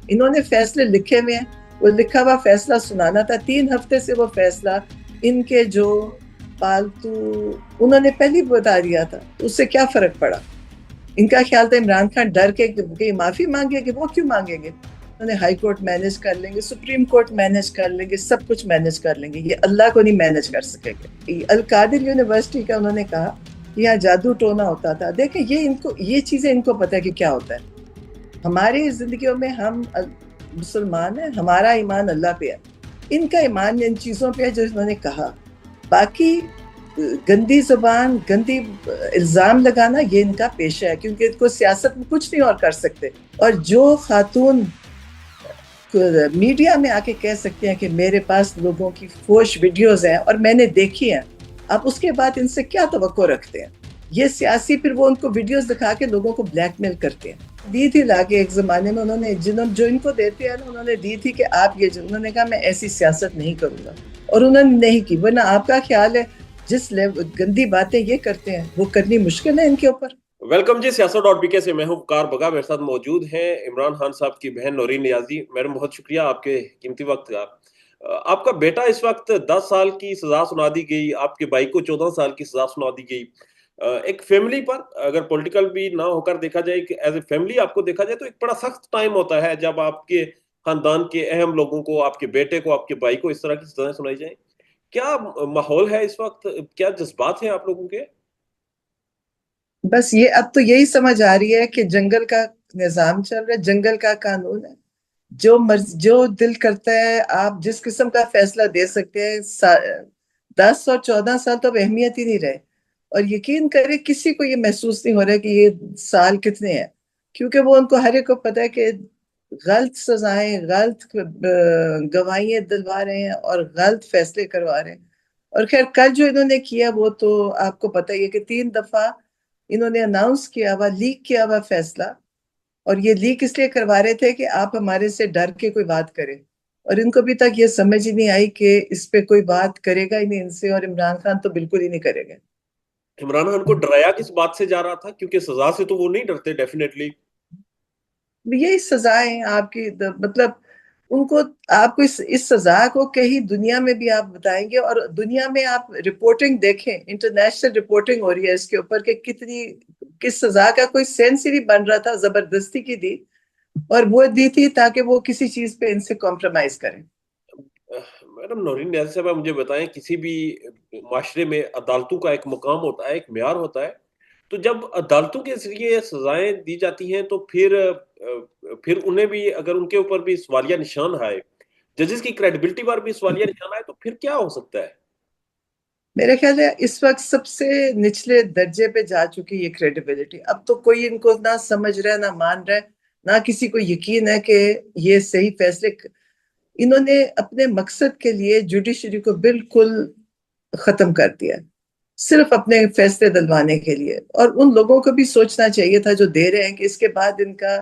انہوں نے فیصلے لکھے ہوئے ہیں, وہ لکھا ہوا فیصلہ سنانا تھا. 3 ہفتے سے وہ فیصلہ ان کے جو پالتو انہوں نے پہلے بتا دیا تھا, اس سے کیا فرق پڑا؟ ان کا خیال تھا عمران خان ڈر کے کہ معافی مانگے گے. وہ کیوں مانگیں گے؟ انہوں نے ہائی کورٹ مینج کر لیں گے, سپریم کورٹ مینج کر لیں گے, سب کچھ مینج کر لیں گے, یہ اللہ کو نہیں مینج کر سکیں گے. القادر یونیورسٹی کا انہوں نے کہا یہاں جادو ٹونا ہوتا تھا. دیکھیں یہ چیزیں ان کو پتہ ہے کہ کیا ہوتا ہے. ہماری زندگیوں میں ہم مسلمان ہیں, ہمارا ایمان اللہ پہ ہے, ان کا ایمان ان چیزوں پہ ہے جو انہوں نے کہا. باقی گندی زبان, گندی الزام لگانا یہ ان کا پیشہ ہے, کیونکہ ان کو سیاست میں کچھ نہیں اور کر سکتے. اور جو خاتون میڈیا میں آ کے کہہ سکتے ہیں کہ میرے پاس لوگوں کی فوش ویڈیوز ہیں اور میں نے دیکھی ہیں, آپ اس کے بعد ان سے کیا توقع رکھتے ہیں؟ یہ سیاسی پھر وہ ان کو ویڈیوز دکھا کے لوگوں کو بلیک میل کرتے ہیں. دی تھی لا کے ایک زمانے میں انہوں نے جو ان کو دیتے ہیں انہوں نے دی تھی کہ آپ یہ, انہوں نے کہا میں ایسی سیاست نہیں کروں گا, اور انہوں نے نہیں کی. ورنہ آپ کا خیال ہے جس گندی باتیں یہ کرتے ہیں وہ کرنی مشکل ہے ان کے اوپر. ویلکم جی سیاست.pk سے میں ہوں وقار بگا. میرے ساتھ موجود ہیں عمران خان صاحب کی بہن نورین نیازی. میڈم بہت شکریہ آپ کے قیمتی وقت کا. آپ کا بیٹا اس وقت 10 سال کی سزا سنا دی گئی, آپ کے بھائی کو 14 سال کی سزا سنا دی گئی. ایک فیملی پر اگر پولیٹیکل بھی نہ ہو کر دیکھا جائے, ایز اے فیملی آپ کو دیکھا جائے تو ایک بڑا سخت ٹائم ہوتا ہے جب آپ کے خاندان کے اہم لوگوں کو, آپ کے بیٹے کو, آپ کے بھائی کو اس طرح کی سزائیں سنائی جائیں. کیا ماحول ہے اس وقت, کیا جذبات ہیں آپ لوگوں کے؟ بس یہ اب تو یہی سمجھ آ رہی ہے کہ جنگل کا نظام چل رہا ہے, جنگل کا قانون ہے. جو دل کرتا ہے آپ جس قسم کا فیصلہ دے سکتے ہیں. 10 اور 14 سال تو اب اہمیت ہی نہیں رہے. اور یقین کرے کسی کو یہ محسوس نہیں ہو رہا کہ یہ سال کتنے ہیں, کیونکہ وہ ان کو ہر ایک کو پتا ہے کہ غلط سزائیں, غلط گواہیاں دلوا رہے ہیں اور غلط فیصلے کروا رہے ہیں. اور خیر کل جو انہوں نے کیا وہ تو آپ کو پتا ہی ہے کہ 3 دفعہ انہوں نے اناؤنس کیا ہوا, لیک کیا ہوا فیصلہ, اور یہ لیک اس لیے کروا رہے تھے کہ آپ ہمارے سے ڈر کے کوئی بات کریں. اور ان کو بھی تک یہ سمجھ ہی نہیں آئی کہ اس پہ کوئی بات کرے گا ہی نہیں ان سے, اور عمران خان تو بالکل ہی نہیں کرے گا. عمران خان کو ڈرایا کس بات سے جا رہا تھا؟ کیونکہ سزا سے تو وہ نہیں ڈرتے ڈیفینیٹلی. یہی سزائیں آپ کی, مطلب ان کو آپ کو اس سزا کو کہیں دنیا میں بھی آپ بتائیں گے, اور دنیا میں آپ رپورٹنگ دیکھیں, انٹرنیشنل رپورٹنگ ہو رہی ہے اس کے اوپر کہ کس سزا کا کوئی سینس ہی نہیں بن رہا تھا, زبردستی کی دی, اور وہ دی تھی تاکہ وہ کسی چیز پہ ان سے کمپرومائز کریں. میڈم نورین نیازی صاحبہ مجھے بتائیں, کسی بھی معاشرے میں عدالتوں کا ایک مقام ہوتا ہے, ایک معیار ہوتا ہے, تو جب عدالتوں کے ذریعے سزائیں دی جاتی ہیں تو پھر انہیں بھی اگر ان کے اوپر بھی سوالیہ نشان آئے, ججز کی کریڈیبلٹی پر بھی سوالیہ نشان آئے, تو پھر کیا ہو سکتا ہے؟ میرے خیال ہے اس وقت سب سے نچلے درجے پہ جا چکی یہ کریڈیبلٹی. اب تو کوئی ان کو نہ سمجھ رہا ہے, نہ مان رہا ہے, نہ کسی کو یقین ہے کہ یہ صحیح فیصلے. انہوں نے اپنے مقصد کے لیے جوڈیشری کو بالکل ختم کر دیا, صرف اپنے فیصلے دلوانے کے لیے. اور ان لوگوں کو بھی سوچنا چاہیے تھا جو دے رہے ہیں کہ اس کے بعد ان کا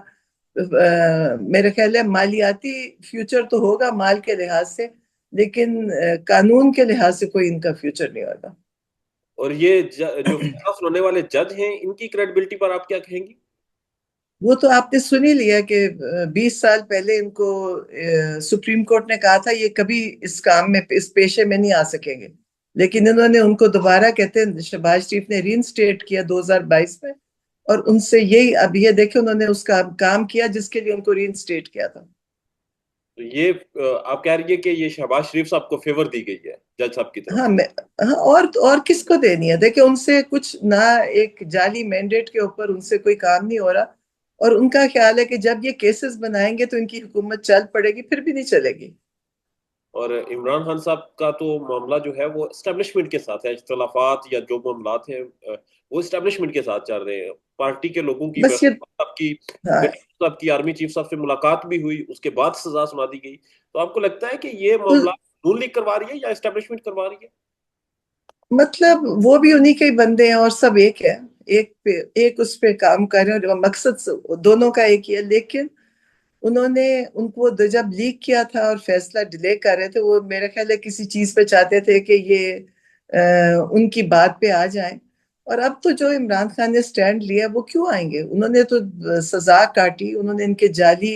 میرے خیال ہے مالیاتی فیوچر تو ہوگا مال کے لحاظ سے, لیکن قانون کے لحاظ سے کوئی ان کا فیوچر نہیں ہوگا. اور یہ جو فیصلہ سنانے والے جج ہیں, ان کی کریڈیبلٹی پر آپ کیا کہیں گی؟ وہ تو آپ نے سن ہی لیا کہ 20 سال پہلے ان کو سپریم کورٹ نے کہا تھا یہ کبھی اس کام میں, اس پیشے میں نہیں آ سکیں گے, لیکن انہوں نے ان کو دوبارہ کہتے ہیں شہباز شریف نے ری انسٹیٹ کیا 2022 میں, اور ان سے یہی اب یہ دیکھیں انہوں نے اس کا کام کیا جس کے لیے ان کو ری انسٹیٹ کیا تھا. تو یہ آپ کہہ رہی ہے کہ یہ شہباز شریف صاحب کو فیور دی گئی ہے جج صاحب کی طرف؟ ہاں, اور کس کو دینی ہے؟ دیکھیں ان سے کچھ نہ, ایک جعلی مینڈیٹ کے اوپر ان سے کوئی کام نہیں ہو رہا, اور ان کا خیال ہے کہ جب یہ کیسز بنائیں گے تو ان کی حکومت چل پڑے گی, پھر بھی نہیں چلے گی. اور عمران خان صاحب کا تو معاملہ جو ہے وہ اسٹیبلشمنٹ کے ساتھ ہے, اختلافات یا جو معاملات ہیں وہ اسٹیبلشمنٹ کے ساتھ چل رہے ہیں. پارٹی کے لوگوں کی بس یہ ہاں, صاحب کی آرمی چیف صاحب سے ملاقات بھی ہوئی, اس کے بعد سزا سنا دی گئی. تو آپ کو لگتا ہے کہ یہ تو معاملہ نون لیگ کروا رہی ہے یا اسٹیبلشمنٹ کروا رہی ہے؟ مطلب وہ بھی انہی کے ہی بندے ہیں اور سب ایک ہے, ایک اس پہ کام کر رہے ہیں, مقصد دونوں کا ایک ہی ہے. لیکن انہوں نے ان کو جب لیک کیا تھا اور فیصلہ ڈیلے کر رہے تھے, وہ میرا خیال ہے کسی چیز پہ چاہتے تھے کہ یہ ان کی بات پہ آ جائیں. اور اب تو جو عمران خان نے سٹینڈ لیا وہ کیوں آئیں گے؟ انہوں نے تو سزا کاٹی, انہوں نے ان کے جعلی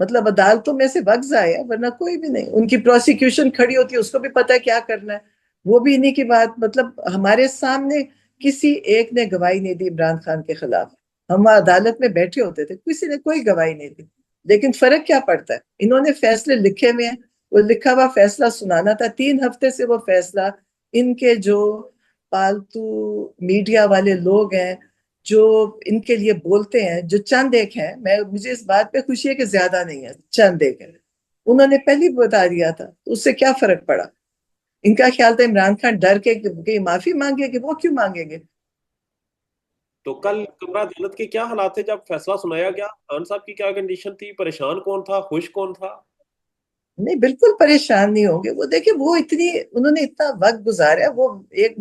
مطلب عدالتوں میں سے وقت ضائع ہے، ورنہ کوئی بھی نہیں. ان کی پروسیکیوشن کھڑی ہوتی ہے، اس کو بھی پتہ ہے کیا کرنا ہے. وہ بھی انہی کی بات، مطلب ہمارے سامنے کسی ایک نے گواہی نہیں دی عمران خان کے خلاف. ہم عدالت میں بیٹھے ہوتے تھے، کسی نے کوئی گواہی نہیں دی. لیکن فرق کیا پڑتا ہے، انہوں نے فیصلے لکھے ہوئے ہیں، وہ لکھا ہوا فیصلہ سنانا تھا. 3 ہفتے سے وہ فیصلہ ان کے جو پالتو میڈیا والے لوگ ہیں جو ان کے لیے بولتے ہیں، جو چند ایک ہیں، مجھے اس بات پہ خوشی ہے کہ زیادہ نہیں ہے، چند ایک ہیں، انہوں نے پہلے بتا دیا تھا. اس سے کیا فرق پڑا؟ ان کا خیال تھا عمران خان ڈر کے کہ معافی مانگے گے. وہ کیوں مانگیں گے؟ تو کل کمرہ عدالت کے کیا حالات تھے جب فیصلہ سنایا گیا؟ خان صاحب کی کیا کنڈیشن تھی؟ پریشان کون تھا؟ خوش کون تھا؟ نہیں، بالکل پریشان نہیں ہوں گے. وہ دیکھیں، وہ انہوں نے اتنا وقت گزارا، وہ ایک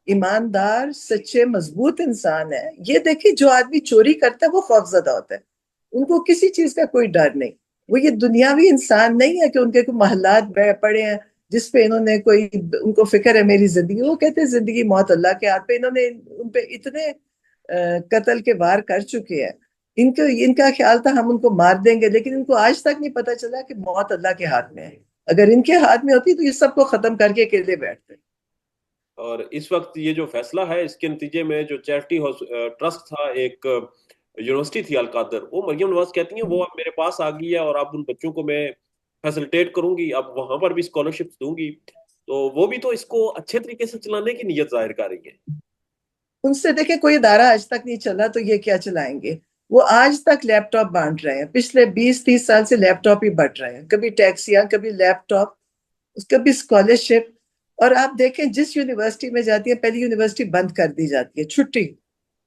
ایماندار، سچے، مضبوط انسان ہے. یہ دیکھیں، جو آدمی چوری کرتا ہے وہ خوفزدہ ہوتا ہے، ان کو کسی چیز کا کوئی ڈر نہیں. وہ یہ دنیاوی انسان نہیں ہے کہ ان کے کوئی محلات پڑے ہیں جس پہ انہوں نے کوئی، ان کو فکر ہے میری زندگی. وہ کہتے ہیں زندگی موت اللہ کے ہاتھ پہ. انہوں نے ان پہ اتنے قتل کے وار کر چکے ہیں. ان کا خیال تھا ہم ان کو مار دیں گے، لیکن ان کو آج تک نہیں پتا چلا کہ موت اللہ کے ہاتھ میں ہے. اگر ان کے ہاتھ میں ہوتی تو یہ سب کو ختم کر کے اکیلے بیٹھتے. اور اس وقت یہ جو فیصلہ ہے، اس کے نتیجے میں جو چیریٹی ٹرسٹ تھا، ایک یونیورسٹی تھی القادر، وہ مریم نواز کہتی ہیں وہ اب میرے پاس آ گئی ہے اور اب ان بچوں کو میں فیسلٹیٹ کروں گی، اب وہاں پر بھی اسکالرشپ دوں گی. تو وہ بھی تو اس کو اچھے طریقے سے چلانے کی نیت ظاہر کر رہی ہے. ان سے دیکھیں، کوئی ادارہ آج تک نہیں چلا تو یہ کیا چلائیں گے؟ وہ آج تک لیپ ٹاپ بانٹ رہے ہیں، پچھلے 20-30 سال سے لیپ ٹاپ ہی بانٹ رہے ہیں. کبھی ٹیکسیاں، کبھی لیپ ٹاپ، کبھی اسکالرشپ. اور آپ دیکھیں جس یونیورسٹی میں جاتی ہے، پہلی یونیورسٹی بند کر دی جاتی ہے، چھٹی.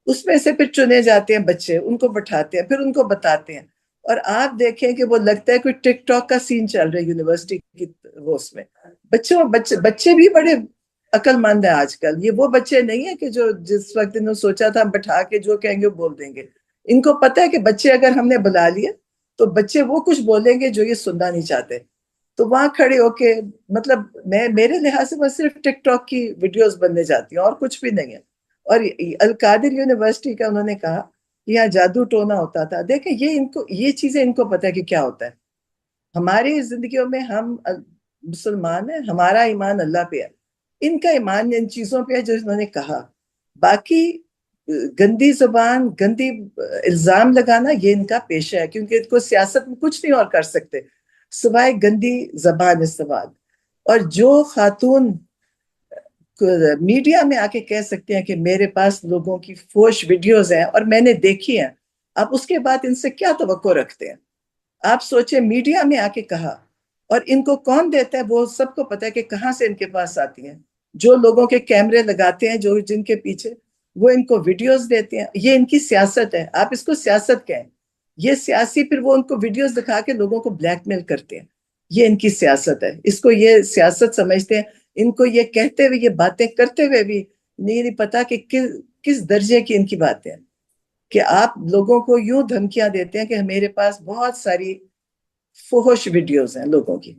اس میں سے پھر چنے جاتے ہیں بچے، ان کو بٹھاتے ہیں، پھر ان کو بتاتے ہیں. اور آپ دیکھیں کہ وہ لگتا ہے کوئی ٹک ٹاک کا سین چل رہا ہے یونیورسٹی کی. وہ اس میں بچے بھی بڑے عقل مند ہیں آج کل. یہ وہ بچے نہیں ہیں کہ جو جس وقت انہوں نے سوچا تھا ہم بٹھا کے جو کہیں گے وہ بول دیں گے. ان کو پتہ ہے کہ بچے اگر ہم نے بلا لیے تو بچے وہ کچھ بولیں گے جو یہ سننا نہیں چاہتے. تو وہاں کھڑے ہو کے، مطلب میرے لحاظ سے بس صرف ٹک ٹاک کی ویڈیوز بننے جاتی ہیں اور کچھ بھی نہیں ہے. اور القادر یونیورسٹی کا انہوں نے کہا کہ یہاں جادو ٹونا ہوتا تھا. دیکھیں، یہ چیزیں ان کو پتہ ہے کہ کیا ہوتا ہے. ہماری زندگیوں میں ہم مسلمان ہیں، ہمارا ایمان اللہ پہ ہے. ان کا ایمان ان چیزوں پہ ہے جو انہوں نے کہا. باقی گندی زبان، گندی الزام لگانا یہ ان کا پیشہ ہے، کیونکہ ان کو سیاست میں کچھ نہیں اور کر سکتے سوائے گندی زبان استعمال. اور جو خاتون میڈیا میں آ کے کہہ سکتے ہیں کہ میرے پاس لوگوں کی فوش ویڈیوز ہیں اور میں نے دیکھی ہیں، آپ اس کے بعد ان سے کیا توقع رکھتے ہیں؟ آپ سوچیں، میڈیا میں آ کے کہا، اور ان کو کون دیتا ہے؟ وہ سب کو پتا ہے کہ کہاں سے ان کے پاس آتی ہیں. جو لوگوں کے کیمرے لگاتے ہیں، جن کے پیچھے، وہ ان کو ویڈیوز دیتے ہیں. یہ ان کی سیاست ہے. آپ اس کو سیاست کہیں. یہ سیاسی پھر وہ ان کو ویڈیوز دکھا کے لوگوں کو بلیک میل کرتے ہیں. یہ ان کی سیاست ہے. اس کو یہ سیاست سمجھتے ہیں. ان کو یہ کہتے ہوئے، یہ باتیں کرتے ہوئے بھی نہیں پتا کہ کس درجے کی ان کی باتیں ہیں، کہ آپ لوگوں کو یوں دھمکیاں دیتے ہیں کہ میرے پاس بہت ساری فحش ویڈیوز ہیں لوگوں کی.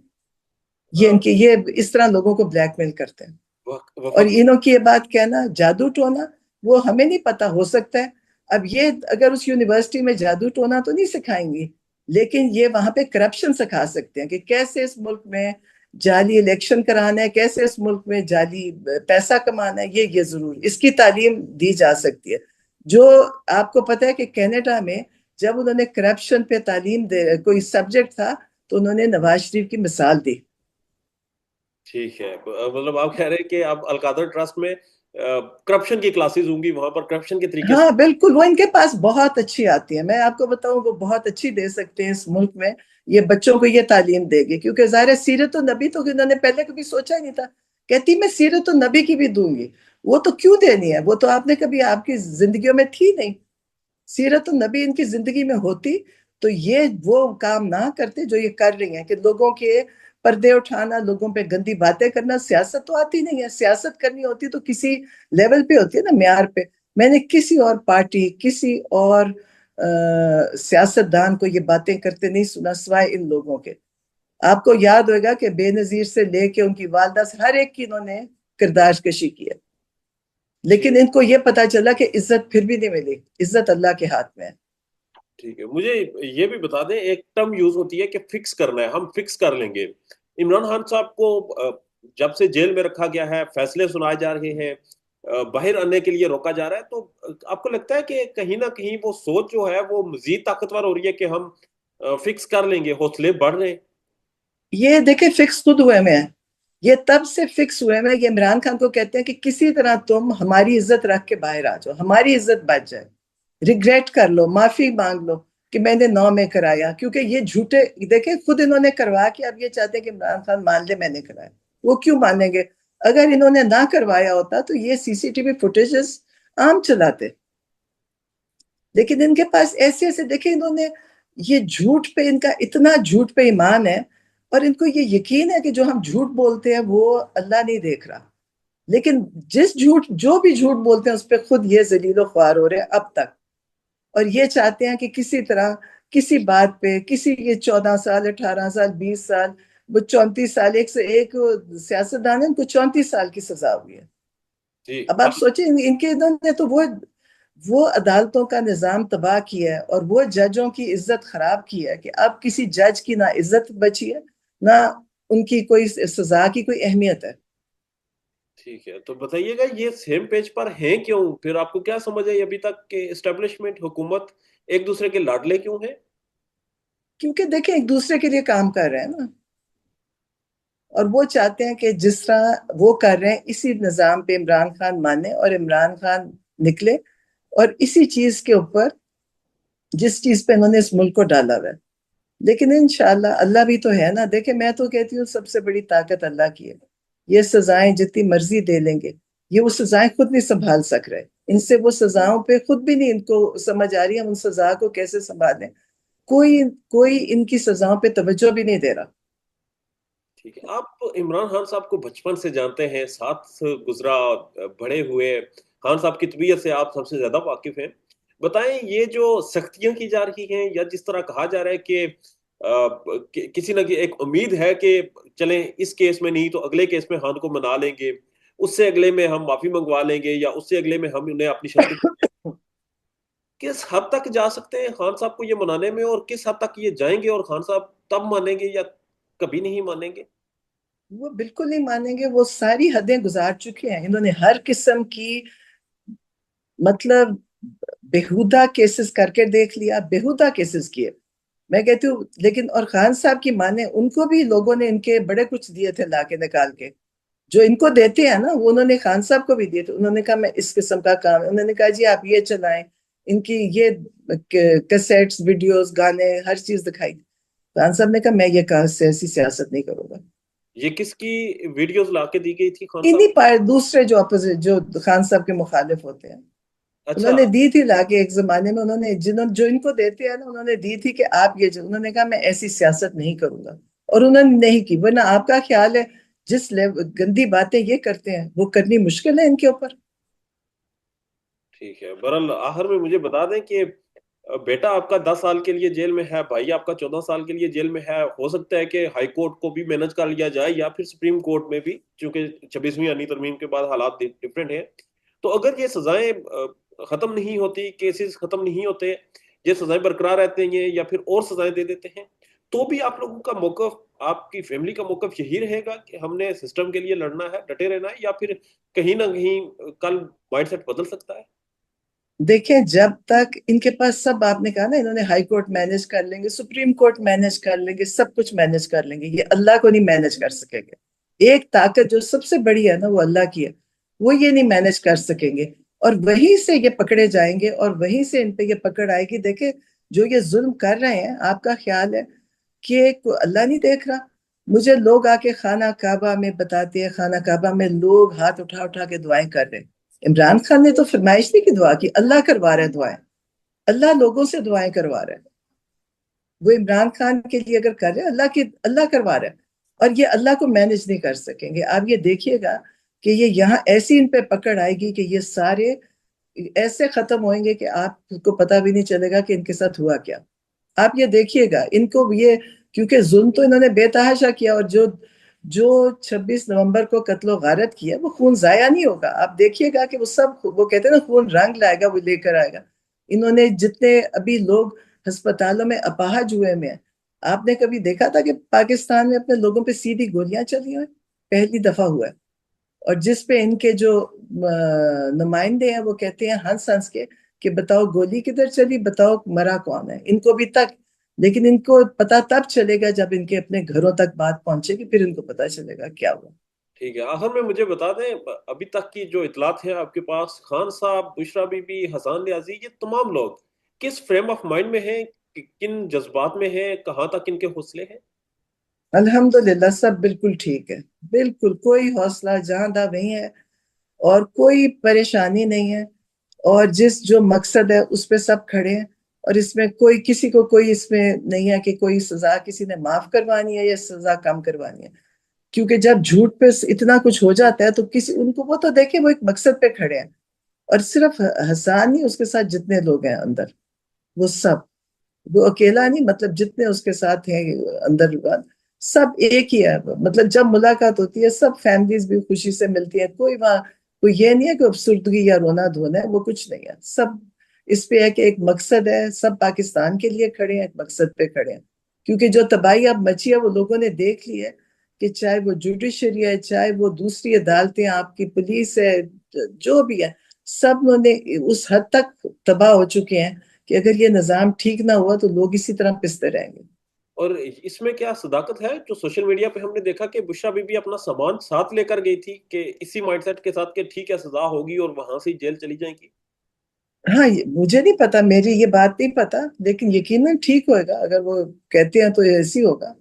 یہ اس طرح لوگوں کو بلیک میل کرتے ہیں. اور انہوں کی یہ بات کہنا جادو ٹونا، وہ ہمیں نہیں پتا، ہو سکتا ہے. اب یہ اگر اس یونیورسٹی میں جادو ٹونا تو نہیں سکھائیں گی، لیکن یہ وہاں پہ کرپشن سکھا سکتے ہیں کہ کیسے اس ملک میں جعلی الیکشن کرانا ہے، کیسے اس ملک میں جعلی پیسہ کمانا ہے. یہ ضرور اس کی تعلیم دی جا سکتی ہے. جو آپ کو پتا ہے کہ کینیڈا میں جب انہوں نے کرپشن پہ تعلیم کوئی سبجیکٹ تھا تو انہوں نے نواز شریف کی مثال دی. ٹھیک ہے، مطلب آپ کہہ رہے ہیں کہ اب القادر ٹرسٹ میں کرپشن کی کلاسز ہوں گی، وہاں پر کرپشن کے طریقے ہاں بالکل، وہ ان کے پاس بہت اچھی آتی ہے. میں آپ کو بتاؤں، وہ بہت اچھی دے سکتے ہیں اس ملک میں. یہ بچوں کو یہ تعلیم دے گی، کیونکہ ظاہر سیرت النبی تو انہوں نے پہلے کبھی سوچا ہی نہیں تھا. کہتی میں سیرت النبی کی بھی دوں گی. وہ تو کیوں دینی ہے؟ وہ تو آپ نے کبھی آپ کی زندگیوں میں تھی نہیں. سیرت النبی ان کی زندگی میں ہوتی تو یہ وہ کام نہ کرتے جو یہ کر رہی ہیں، کہ لوگوں کے پردے اٹھانا، لوگوں پہ گندی باتیں کرنا. سیاست تو آتی نہیں ہے. سیاست کرنی ہوتی تو کسی لیول پہ ہوتی ہے نا، معیار پہ. میں نے کسی اور پارٹی، کسی اور سیاست دان کو یہ باتیں کرتے نہیں سنا سوائے ان لوگوں کے. آپ کو یاد ہوگا کہ بے نظیر سے لے کے ان کی والدہ سے ہر ایک کی انہوں نے کردار کشی کی ہے. لیکن ان کو یہ پتا چلا کہ عزت پھر بھی نہیں ملی. عزت اللہ کے ہاتھ میں ہے. ٹھیک ہے، مجھے یہ بھی بتا دیں، ایک ٹرم یوز ہوتی ہے کہ فکس کرنا ہے، ہم فکس کر لیں گے۔ عمران خان صاحب کو جب سے جیل میں رکھا گیا ہے، فیصلے سنائے جا رہے ہیں، باہر آنے کے لیے روکا جا رہا ہے، تو آپ کو لگتا ہے کہ کہیں نہ کہیں وہ سوچ جو ہے وہ مزید طاقتور ہو رہی ہے کہ ہم فکس کر لیں گے، حوصلے بڑھ رہے ہیں؟ یہ دیکھیں فکس خود ہوئے میں ہے، یہ تب سے فکس ہوئے میں، یہ عمران خان کو کہتے ہیں کہ کسی طرح تم ہماری عزت رکھ کے باہر آ جاؤ، ہماری عزت بچ جائے، ریگریٹ کر لو، معافی مانگ لو کہ میں نے 9 میں کرایا، کیونکہ یہ جھوٹے دیکھیں خود انہوں نے کروا کے اب یہ چاہتے ہیں کہ عمران خان مان لے میں نے کرایا۔ وہ کیوں مانیں گے؟ اگر انہوں نے نہ کروایا ہوتا تو یہ سی سی ٹی وی فوٹیجز عام چلاتے، لیکن ان کے پاس ایسے ایسے دیکھیں، انہوں نے یہ جھوٹ پہ، ان کا اتنا جھوٹ پہ ایمان ہے، اور ان کو یہ یقین ہے کہ جو ہم جھوٹ بولتے ہیں وہ اللہ نہیں دیکھ رہا، لیکن جو بھی جھوٹ بولتے ہیں اس پہ خود یہ ذلیل و خوار ہو رہے ہیں اب تک، اور یہ چاہتے ہیں کہ کسی طرح کسی بات پہ، کسی یہ 14 سال، 18 سال، 20 سال، وہ 34 سال، ایک سیاستدان ہے، ان کو 34 سال کی سزا ہوئی ہے۔ جی اب آپ سوچیں ان کے انہوں نے تو وہ عدالتوں کا نظام تباہ کیا ہے، اور وہ ججوں کی عزت خراب کی ہے کہ اب کسی جج کی نہ عزت بچی ہے، نہ ان کی کوئی سزا کی کوئی اہمیت ہے۔ ٹھیک ہے، تو بتائیے گا یہ سیم پیج پر ہیں کیوں؟ پھر آپ کو کیا سمجھ آئی ابھی تک کہ اسٹیبلشمنٹ، حکومت ایک دوسرے کے لاڈلے کیوں ہیں؟ کیونکہ دیکھیں ایک دوسرے کے لیے کام کر رہے ہیں نا، اور وہ چاہتے ہیں کہ جس طرح وہ کر رہے ہیں اسی نظام پہ عمران خان مانے اور عمران خان نکلے، اور اسی چیز کے اوپر جس چیز پہ انہوں نے اس ملک کو ڈالا ہوا ہے۔ لیکن انشاءاللہ اللہ بھی تو ہے نا، دیکھیں میں تو کہتی ہوں سب سے بڑی طاقت اللہ کی ہے، یہ سزائیں جتنی مرضی دے لیں گے، یہ وہ سزائیں خود نہیں سنبھال سک رہے، ان سے وہ سزاؤں پہ خود بھی نہیں ان کو سمجھ آ رہی ہے ان سزا کو کیسے سنبھالیں، کوئی ان کی سزاؤں پہ توجہ بھی نہیں دے رہا۔ ٹھیک ہے، آپ عمران خان صاحب کو بچپن سے جانتے ہیں، ساتھ گزرا، بڑے ہوئے، خان صاحب کی طبیعت سے آپ سب سے زیادہ واقف ہیں۔ بتائیں یہ جو سختیاں کی جا رہی ہیں، یا جس طرح کہا جا رہا ہے کہ کسی نہ ایک امید ہے کہ چلیں اس کیس میں نہیں تو اگلے کیس میں خان کو منا لیں گے، اس سے اگلے میں ہم معافی منگوا لیں گے، یا اس سے اگلے میں ہم انہیں اپنی شکل، کس حد تک جا سکتے ہیں خان صاحب کو یہ منانے میں، اور کس حد تک یہ جائیں گے اور خان صاحب تب مانیں گے یا کبھی نہیں مانیں گے؟ وہ بالکل نہیں مانیں گے، وہ ساری حدیں گزار چکے ہیں، انہوں نے ہر قسم کی مطلب بےہودہ کیسز کر کے دیکھ لیا، بےہودہ کیسز کیے میں کہتی ہوں، لیکن اور خان صاحب کی مانے ان کو بھی لوگوں نے ان کے بڑے کچھ دیے تھے لا کے نکال کے، جو ان کو دیتے ہیں نا وہ انہوں نے خان صاحب کو بھی دیے تھے، انہوں نے کہا میں اس قسم کا کام ہے، انہوں نے کہا جی آپ یہ چلائیں، ان کی یہ کیسٹس، ویڈیوز، گانے، ہر چیز دکھائی، خان صاحب نے کہا میں یہ ایسی سیاست نہیں کروں گا۔ یہ کس کی ویڈیوز لا کے دی گئی تھی خان صاحب انہی کو؟ دوسرے جو اپوزٹ جو خان صاحب کے مخالف ہوتے ہیں، انہوں اچھا، نے دی تھی لا کے ایک زمانے میں، انہوں نے جو ان کو دیتے ہیں نا انہوں نے دی تھی کہ آپ یہ انہوں نے کہا میں ایسی سیاست نہیں کروں گا، اور انہوں نے نہیں کی، ورنہ آپ کا خیال ہے جس گندی باتیں یہ کرتے ہیں وہ کرنی مشکل ہے ان کے اوپر۔ ٹھیک ہے، برحال آخر میں مجھے بتا دیں کہ بیٹا آپ کا 10 سال کے لیے جیل میں ہے، بھائی آپ کا 14 سال کے لیے جیل میں ہے، ہو سکتا ہے کہ ہائی کورٹ کو بھی مینج کر لیا جائے یا پھر سپریم کورٹ میں بھی، چونکہ 26ویں آئینی ترمیم کے بعد حالات ڈفرینٹ ہیں، تو اگر یہ سزائیں ختم نہیں ہوتی، کیسز ختم نہیں ہوتے، یہ سزائیں برقرار رہتے ہیں یا پھر اور سزائیں دے دیتے ہیں، تو بھی آپ لوگوں کا موقف، آپ کی فیملی کا موقف یہی رہے گا کہ ہم نے سسٹم کے لیے لڑنا ہے، ڈٹے رہنا ہے، یا پھر کہیں نہ کہیں کل مائنڈ سیٹ بدل سکتا ہے؟ دیکھیں جب تک ان کے پاس سب، آپ نے کہا نا انہوں نے ہائی کورٹ مینج کر لیں گے، سپریم کورٹ مینج کر لیں گے، سب کچھ مینج کر لیں گے، یہ اللہ کو نہیں مینج کر سکیں گے، ایک طاقت جو سب سے بڑی ہے نا وہ اللہ کی ہے، وہ یہ نہیں مینج کر سکیں گے، اور وہیں سے یہ پکڑے جائیں گے، اور وہیں سے ان پہ یہ پکڑ آئے گی۔ دیکھیں جو یہ ظلم کر رہے ہیں، آپ کا خیال ہے کہ اللہ نہیں دیکھ رہا؟ مجھے لوگ آ کے خانہ کعبہ میں بتاتے ہیں، خانہ کعبہ میں لوگ ہاتھ اٹھا اٹھا کے دعائیں کر رہے ہیں، عمران خان نے تو فرمائش نہیں کی دعا کی، اللہ کروا رہے دعائیں، اللہ لوگوں سے دعائیں کروا رہے ہیں، وہ عمران خان کے لیے اگر کر رہے ہیں اللہ کروا رہے ہیں، اور یہ اللہ کو مینج نہیں کر سکیں گے۔ آپ یہ دیکھیے گا کہ یہ یہاں ایسی ان پہ پکڑ آئے گی کہ یہ سارے ایسے ختم ہوئیں گے کہ آپ کو پتہ بھی نہیں چلے گا کہ ان کے ساتھ ہوا کیا۔ آپ یہ دیکھیے گا ان کو یہ، کیونکہ ظلم تو انہوں نے بے تحاشا کیا، اور جو 26 نومبر کو قتل و غارت کیا وہ خون ضائع نہیں ہوگا، آپ دیکھیے گا کہ وہ سب، وہ کہتے ہیں نا خون رنگ لائے گا، وہ لے کر آئے گا۔ انہوں نے جتنے ابھی لوگ ہسپتالوں میں اپاہج ہوئے میں ہیں. آپ نے کبھی دیکھا تھا کہ پاکستان میں اپنے لوگوں پہ سیدھی گولیاں چلی ہوئیں؟ پہلی دفعہ ہوا ہے. اور جس پہ ان کے جو نمائندے ہیں وہ کہتے ہیں ہنس ہنس کے کہ بتاؤ گولی کدھر چلی، بتاؤ مرا کون ہے. ان کو بھی تک، لیکن ان کو پتا تب چلے گا جب ان کے اپنے گھروں تک بات پہنچے گی، پھر ان کو پتا چلے گا کیا ہوا. ٹھیک ہے، آخر میں مجھے بتا دیں، ابھی تک کی جو اطلاعات ہیں آپ کے پاس، خان صاحب، بشرا بی بی، حسان نیازی، یہ تمام لوگ کس فریم آف مائنڈ میں ہیں، کن جذبات میں ہیں، کہاں تک ان کے حوصلے ہیں؟ الحمدللہ سب بالکل ٹھیک ہے، بالکل کوئی حوصلہ جہاں نہیں ہے اور کوئی پریشانی نہیں ہے. اور جو مقصد ہے اس پہ سب کھڑے ہیں. اور اس میں کوئی کسی کو کوئی اس میں نہیں ہے کہ کوئی سزا کسی نے معاف کروانی ہے یا سزا کم کروانی ہے. کیونکہ جب جھوٹ پہ اتنا کچھ ہو جاتا ہے تو ان کو وہ تو دیکھیں وہ ایک مقصد پہ کھڑے ہیں. اور صرف حسان نہیں، اس کے ساتھ جتنے لوگ ہیں اندر، وہ سب، وہ اکیلا نہیں، مطلب جتنے اس کے ساتھ ہیں اندر سب ایک ہی ہے. مطلب جب ملاقات ہوتی ہے سب فیملیز بھی خوشی سے ملتی ہیں. کوئی وہاں کوئی یہ نہیں ہے کہ افسردگی یا رونا دھونا ہے، وہ کچھ نہیں ہے. سب اس پہ ہے کہ ایک مقصد ہے، سب پاکستان کے لیے کھڑے ہیں، ایک مقصد پہ کھڑے ہیں. کیونکہ جو تباہی اب مچی ہے وہ لوگوں نے دیکھ لی ہے کہ چاہے وہ جوڈیشری ہے، چاہے وہ دوسری عدالتیں، آپ کی پولیس ہے، جو بھی ہے، سب نے اس حد تک تباہ ہو چکے ہیں کہ اگر یہ نظام ٹھیک نہ ہوا تو لوگ اسی طرح پستے رہیں گے. اور اس میں کیا صداقت ہے؟ جو سوشل میڈیا پہ ہم نے دیکھا کہ بشرا بی بی اپنا سامان ساتھ لے کر گئی تھی، کہ اسی مائنڈ سیٹ کے ساتھ کہ ٹھیک ہے سزا ہوگی اور وہاں سے جیل چلی جائیں گی. ہاں مجھے نہیں پتا، میری یہ بات نہیں پتا، لیکن یقیناً ٹھیک ہوئے گا. اگر وہ کہتے ہیں تو ایسی ہوگا.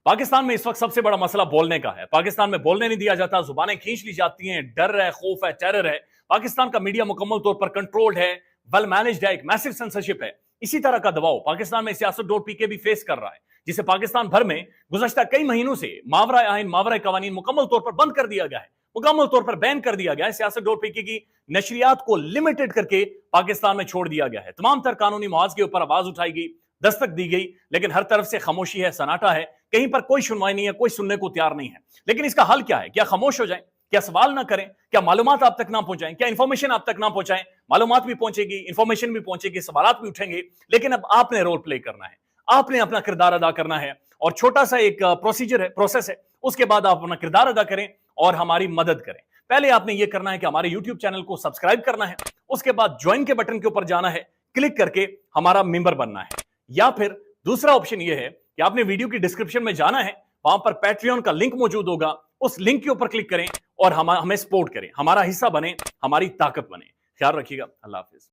پاکستان میں اس وقت سب سے بڑا مسئلہ بولنے کا ہے. پاکستان میں بولنے نہیں دیا جاتا، زبانیں کھینچ لی جاتی ہیں، ڈر ہے، خوف ہے، ٹیرر ہے. پاکستان کا میڈیا مکمل طور پر کنٹرولڈ ہے، ویل مینجڈ ہے، ایک میسو سینسرشپ ہے. اسی طرح کا دباؤ پاکستان میں سیاست.پی کے بھی فیس کر رہا ہے، جسے پاکستان بھر میں گزشتہ کئی مہینوں سے ماورائے آئین، ماورائے قوانین مکمل طور پر بند کر دیا گیا ہے، مکمل طور پر بین کر دیا گیا ہے. سیاست.پی کی نشریات کو لمیٹڈ کر کے پاکستان میں چھوڑ دیا گیا ہے. تمام تر قانونی مواد کے اوپر آواز اٹھائی گئی، دستک دی گئی، لیکن ہر طرف سے خاموشی ہے، سناٹا ہے. کہیں پر کوئی سنوائی نہیں ہے، کوئی سننے کو تیار نہیں ہے. لیکن اس کا حل کیا ہے؟ کیا خاموش ہو جائیں؟ کیا سوال نہ کریں؟ کیا معلومات آپ تک نہ پہنچائیں؟ کیا انفارمیشن آپ تک نہ پہنچائیں؟ معلومات بھی پہنچے گی، انفارمیشن بھی پہنچے گی، سوالات بھی اٹھیں گے. لیکن اب آپ نے رول پلے کرنا ہے، آپ نے اپنا کردار ادا کرنا ہے. اور چھوٹا سا ایک پروسیجر ہے، پروسیس ہے. اس کے بعد آپ اپنا کردار ادا کریں اور ہماری مدد کریں. پہلے آپ نے یہ کرنا ہے کہ ہمارے یوٹیوب چینل کو سبسکرائب کرنا ہے. اس کے بعد جوائن کے بٹن کے اوپر جانا ہے، کلک کر کے ہمارا ممبر بننا ہے. یا پھر دوسرا آپشن یہ ہے کہ آپ نے ویڈیو کی ڈسکرپشن میں جانا ہے، وہاں پر پیٹریون کا لنک موجود ہوگا، اس لنک کے اوپر کلک کریں اور ہمیں سپورٹ کریں، ہمارا حصہ بنیں، ہماری طاقت بنیں. خیال رکھیے گا. اللہ حافظ.